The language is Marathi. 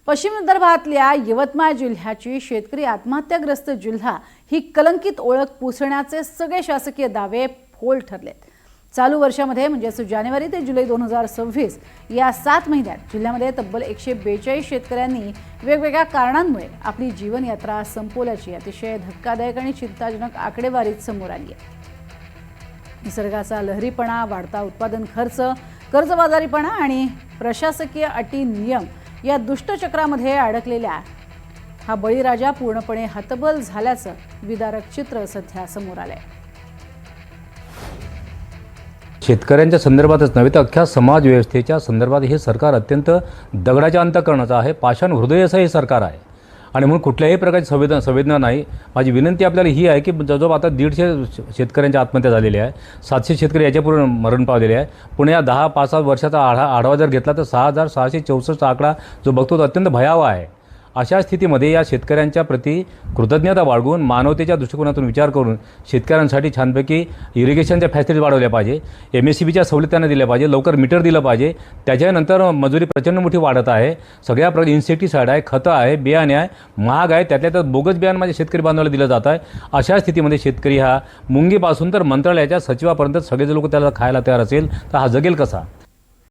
पश्चिम विदर्भातल्या यवतमाळ जिल्ह्याची शेतकरी आत्महत्याग्रस्त जिल्हा ही कलंकित ओळख पुसण्याचे सगळे शासकीय दावे फोल ठरलेत। चालू वर्षामध्ये म्हणजेच जानेवारी ते जुलै 2026 या 7 महिन्यात जिल्ह्यामध्ये तब्बल 142 शेतकऱ्यांनी वेगवेगळ्या कारणांमुळे आपली जीवनयात्रा संपवल्याची अतिशय धक्कादायक आणि चिंताजनक आकडेवारी समोर आली आहे। निसर्गाचा लहरीपणा, वाढता उत्पादन खर्च, कर्जबाजारीपणा आणि प्रशासकीय अटी नियम या दुष्टचक्रामध्ये अडकलेल्या हा बळीराजा पूर्णपणे हतबल झाल्याचं विदारक चित्र सध्या समोर आलंय। शेतकऱ्यांच्या संदर्भातच नव्हे तर अख्ख्या समाज व्यवस्थेच्या संदर्भात हे सरकार अत्यंत दगडाच्या अंतःकरणाचं आहे, पाषाण हृदय असं हे सरकार आहे आणि म्हणून कुठल्याही प्रकारची संवेदना नाही। माझी विनंती आपल्याला ही आहे की जवळजवळ आता 150 शेतकऱ्यांच्या आत्महत्या झालेल्या आहे, 700 शेतकरी याच्यापूर्वी मरण पावलेले आहे। पुणे या 10-5 वर्षाचा आढावा जर घेतला तर 6664 आकडा जो बघतो तो अत्यंत भयावह आहे। अशा स्थितीमध्ये या शेतकऱ्यांच्या प्रति कृतज्ञता बाळगून मानवतेच्या दृष्टिकोनातून विचार करून शेतकऱ्यांसाठी छानपैकी इरिगेशनच्या फॅसिलिटीज वाढवल्या पाहिजे, MSCBच्या सवलती त्यांना दिल्या पाहिजे, लवकर मीटर दिलं पाहिजे। त्याच्यानंतर मजुरी प्रचंड मोठी वाढत आहे, सगळ्या प्रकारचे इन्सेक्टिसाइड आहे, खतं आहे, बियाणे आहे, महाग आहे, त्यातल्या त्यात बोगस बियाणं माझ्या शेतकरी बांधवाला दिलं जात आहे। अशा स्थितीमध्ये शेतकरी हा मुंगीपासून तर मंत्रालयाच्या सचिवापर्यंत सगळेच लोक त्याला खायला तयार असेल तर हा जगेल कसा?